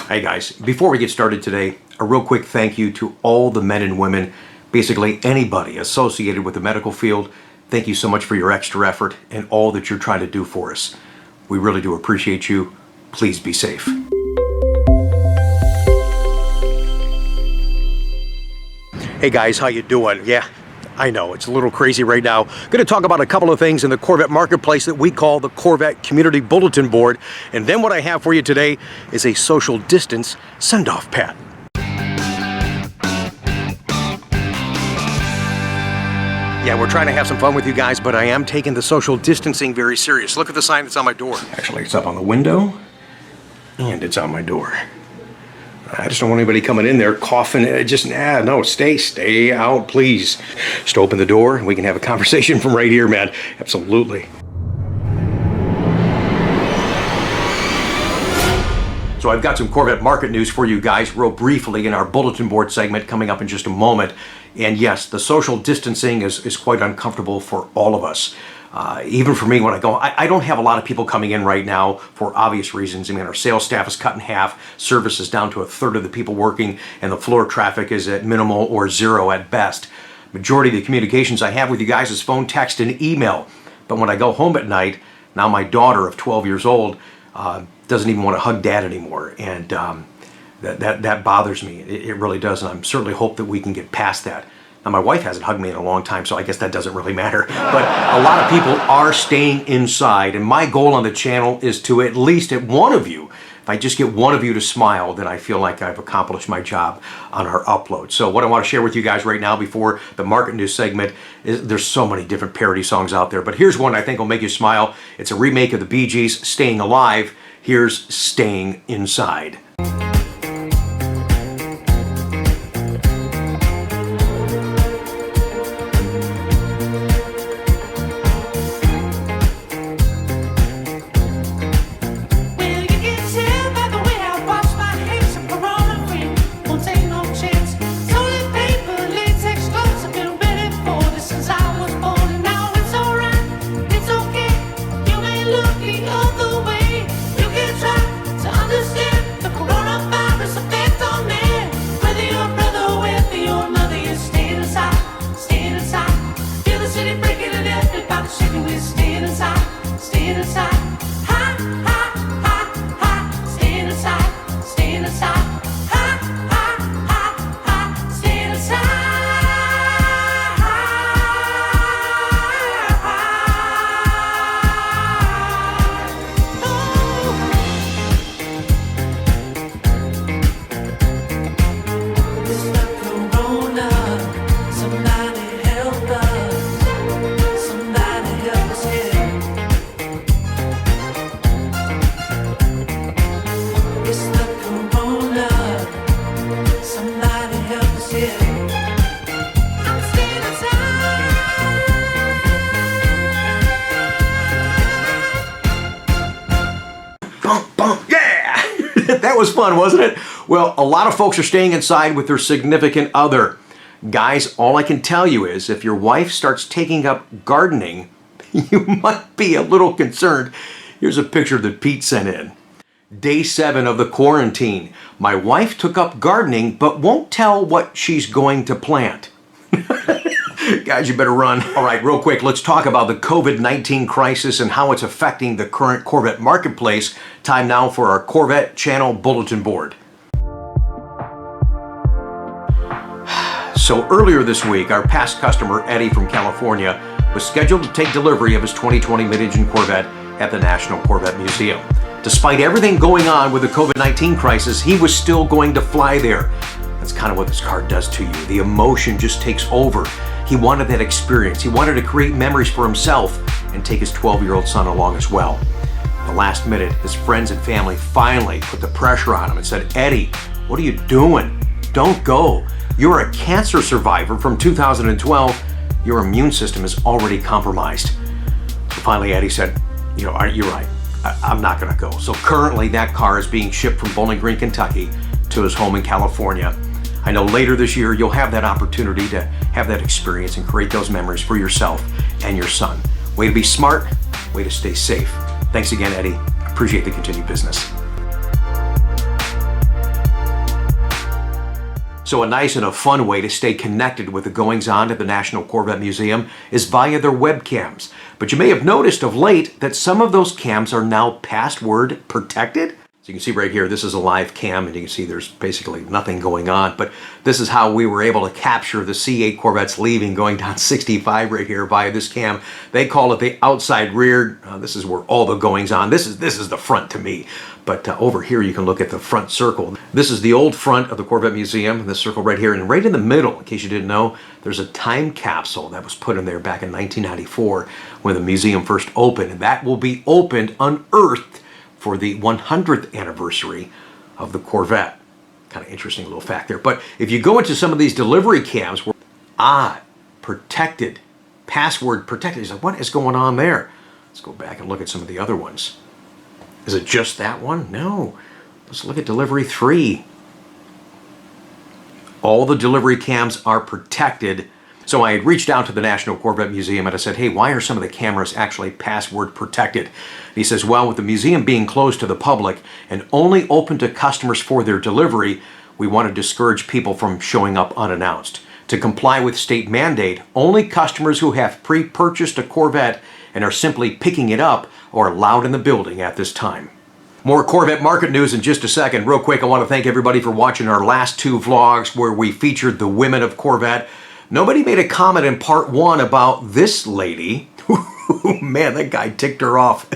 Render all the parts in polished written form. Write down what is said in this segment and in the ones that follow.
Hey guys, before we get started today, a real quick thank you to all the men and women, basically anybody associated with the medical field. Thank you so much for your extra effort and all that you're trying to do for us. We really do appreciate you. Please be safe. Hey guys, how you doing? Yeah, I know it's a little crazy right now. Going to talk about a couple of things in the Corvette marketplace that we call the Corvette Community Bulletin Board. And then what I have for you today is a social distance send-off pad. Yeah, we're trying to have some fun with you guys, but I am taking the social distancing very serious. Look at the sign that's on my door. Actually, it's up on the window and it's on my door. I just don't want anybody coming in there coughing. No, stay out, please. Just open the door and we can have a conversation from right here, man. Absolutely. So I've got some Corvette market news for you guys real briefly in our bulletin board segment coming up in just a moment. And yes, the social distancing is quite uncomfortable for all of us. Even for me when I go, I don't have a lot of people coming in right now for obvious reasons. I mean, our sales staff is cut in half, service is down to a third of the people working, and the floor traffic is at minimal or zero at best. Majority of the communications I have with you guys is phone, text, and email. But when I go home at night, now my daughter of 12 years old doesn't even want to hug dad anymore. And that bothers me. It really does, and I certainly hope that we can get past that. Now, my wife hasn't hugged me in a long time, so I guess that doesn't really matter. But a lot of people are staying inside, and my goal on the channel is to at least get one of you, if I just get one of you to smile, then I feel like I've accomplished my job on our upload. So what I want to share with you guys right now before the market news segment is there's so many different parody songs out there, but here's one I think will make you smile. It's a remake of the Bee Gees' Staying Alive. Here's Staying Inside. That was fun, wasn't it? Well, a lot of folks are staying inside with their significant other. Guys, all I can tell you is if your wife starts taking up gardening, you might be a little concerned. Here's a picture that Pete sent in. Day 7 of the quarantine. My wife took up gardening but won't tell what she's going to plant. Guys, you better run. All right, real quick, let's talk about the COVID-19 crisis and how it's affecting the current Corvette marketplace. Time now for our Corvette channel bulletin board. So earlier this week, our past customer, Eddie from California, was scheduled to take delivery of his 2020 mid-engine Corvette at the National Corvette Museum. Despite everything going on with the COVID-19 crisis, he was still going to fly there. That's kind of what this car does to you. The emotion just takes over. He wanted that experience. He wanted to create memories for himself and take his 12-year-old son along as well. At the last minute, his friends and family finally put the pressure on him and said, Eddie, what are you doing? Don't go. You're a cancer survivor from 2012. Your immune system is already compromised. So finally, Eddie said, you're right. I'm not going to go. So currently, that car is being shipped from Bowling Green, Kentucky to his home in California. I know later this year you'll have that opportunity to have that experience and create those memories for yourself and your son. Way to be smart, way to stay safe. Thanks again, Eddie. Appreciate the continued business. So a nice and a fun way to stay connected with the goings-on at the National Corvette Museum is via their webcams. But you may have noticed of late that some of those cams are now password protected. So you can see right here, this is a live cam, and you can see there's basically nothing going on. But this is how we were able to capture the C8 Corvettes leaving, going down 65 right here via this cam. They call it the outside rear. This is where all the goings on. This is the front to me. But over here you can look at the front circle. This is the old front of the Corvette Museum, this circle right here. And right in the middle, in case you didn't know, there's a time capsule that was put in there back in 1994 when the museum first opened. And that will be opened, unearthed, for the 100th anniversary of the Corvette. Kind of interesting little fact there. But if you go into some of these delivery cams, protected, password protected. He's like, what is going on there? Let's go back and look at some of the other ones. Is it just that one? No. Let's look at delivery 3. All the delivery cams are protected. So I had reached out to the National Corvette Museum and I said, hey, why are some of the cameras actually password protected? And he says, well, with the museum being closed to the public and only open to customers for their delivery, we want to discourage people from showing up unannounced. To comply with state mandate, only customers who have pre-purchased a Corvette and are simply picking it up are allowed in the building at this time. More Corvette market news in just a second. Real quick, I want to thank everybody for watching our last 2 vlogs where we featured the women of Corvette. Nobody made a comment in part 1 about this lady. Man, that guy ticked her off.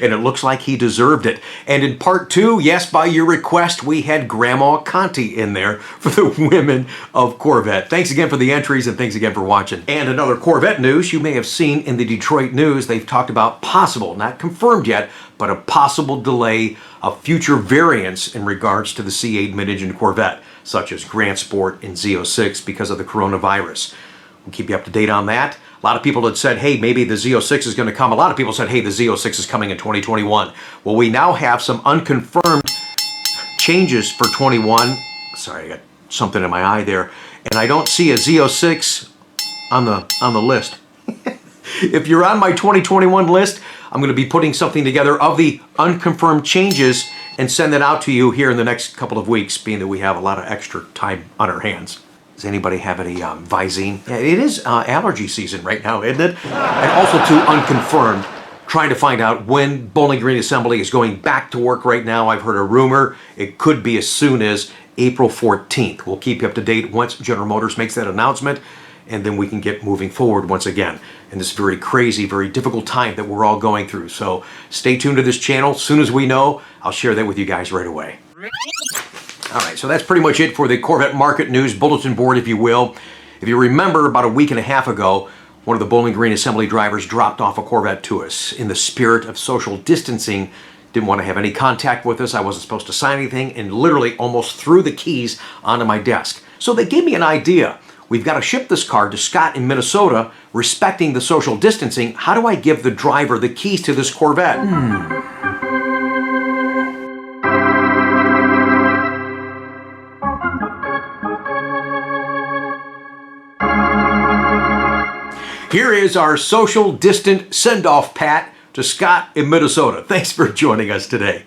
And it looks like he deserved it. And in part 2, yes, by your request, we had Grandma Conti in there for the women of Corvette. Thanks again for the entries and thanks again for watching. And another Corvette news you may have seen in the Detroit News. They've talked about possible, not confirmed yet, but a possible delay of future variants in regards to the C8 mid-engine Corvette, such as Grand Sport and Z06 because of the coronavirus. We'll keep you up to date on that. A lot of people had said, hey, maybe the Z06 is going to come. A lot of people said, hey, the Z06 is coming in 2021. Well, we now have some unconfirmed changes for 21. Sorry, I got something in my eye there. And I don't see a Z06 on the list. If you're on my 2021 list, I'm going to be putting something together of the unconfirmed changes and send that out to you here in the next couple of weeks, being that we have a lot of extra time on our hands. Does anybody have any Visine? Yeah, it is allergy season right now, isn't it? And also too unconfirmed, trying to find out when Bowling Green Assembly is going back to work right now. I've heard a rumor it could be as soon as April 14th. We'll keep you up to date once General Motors makes that announcement, and then we can get moving forward once again in this very crazy, very difficult time that we're all going through. So stay tuned to this channel. As soon as we know, I'll share that with you guys right away. All right, so that's pretty much it for the Corvette market news bulletin board, if you will. If you remember, about a week and a half ago, one of the Bowling Green Assembly drivers dropped off a Corvette to us. In the spirit of social distancing, didn't want to have any contact with us. I wasn't supposed to sign anything, and literally almost threw the keys onto my desk. So they gave me an idea. We've got to ship this car to Scott in Minnesota, respecting the social distancing. How do I give the driver the keys to this Corvette? Here is our social distant send-off, Pat, to Scott in Minnesota. Thanks for joining us today.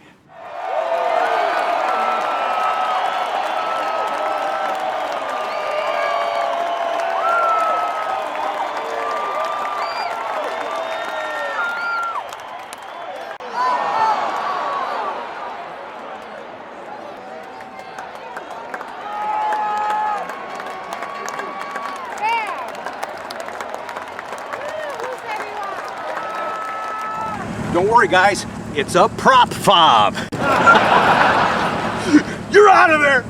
Don't worry, guys, it's a prop fob. You're out of there.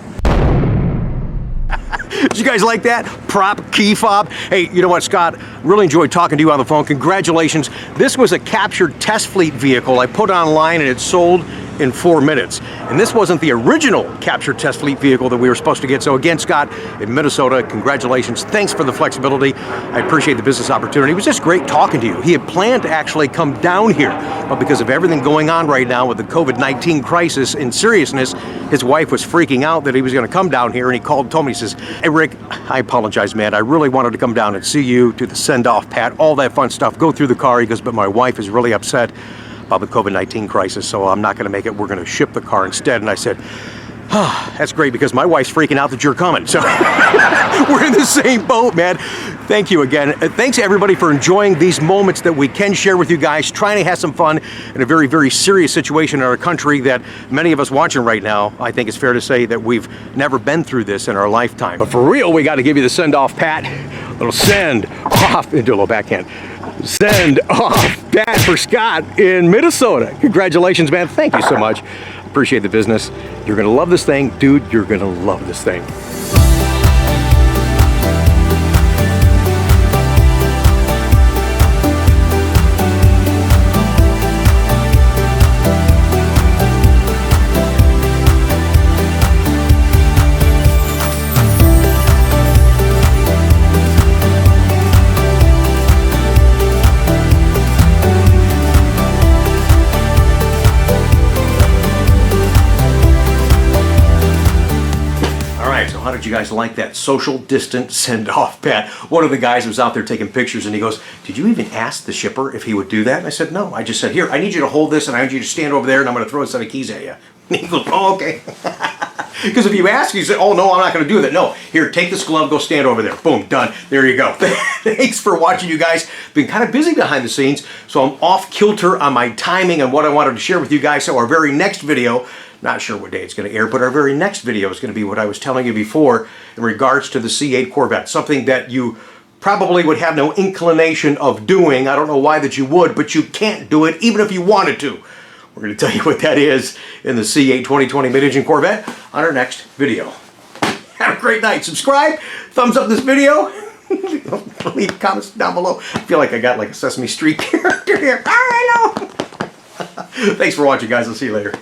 Did you guys like that? Prop key fob? Hey, you know what, Scott? Really enjoyed talking to you on the phone. Congratulations. This was a captured test fleet vehicle I put online and it sold in 4 minutes. And this wasn't the original captured test fleet vehicle that we were supposed to get. So again, Scott, in Minnesota, congratulations. Thanks for the flexibility. I appreciate the business opportunity. It was just great talking to you. He had planned to actually come down here, but because of everything going on right now with the COVID-19 crisis and seriousness, his wife was freaking out that he was going to come down here, and he called and told me, he says, hey, Rick, I apologize, man. I really wanted to come down and see you, do the send-off, Pat, all that fun stuff, go through the car. He goes, but my wife is really upset about the COVID-19 crisis, so I'm not going to make it. We're going to ship the car instead. And I said, That's great because my wife's freaking out that you're coming. So we're in the same boat, man. Thank you again. Thanks everybody for enjoying these moments that we can share with you guys, trying to have some fun in a very, very serious situation in our country that many of us watching right now, I think it's fair to say that we've never been through this in our lifetime. But for real, we got to give you the send-off, Pat. A little send off, into a little backhand. Send off, Pat, for Scott in Minnesota. Congratulations, man. Thank you so much. Appreciate the business. You're gonna love this thing. Dude, you're gonna love this thing. So how did you guys like that social distance send-off, Pat? One of the guys was out there taking pictures and he goes, did you even ask the shipper if he would do that? And I said, no. I just said, here, I need you to hold this and I need you to stand over there and I'm going to throw a set of keys at you. And he goes, oh, okay. Because if you ask, you say, oh, no, I'm not going to do that. No, here, take this glove, go stand over there. Boom, done. There you go. Thanks for watching, you guys. Been kind of busy behind the scenes, so I'm off kilter on my timing and what I wanted to share with you guys. So our very next video, not sure what day it's going to air, but our very next video is going to be what I was telling you before in regards to the C8 Corvette, something that you probably would have no inclination of doing. I don't know why that you would, but you can't do it even if you wanted to. We're going to tell you what that is in the C8 2020 mid-engine Corvette on our next video. Have a great night. Subscribe, thumbs up this video, leave comments down below. I feel like I got like a Sesame Street character here. I know. Thanks for watching, guys. I'll see you later.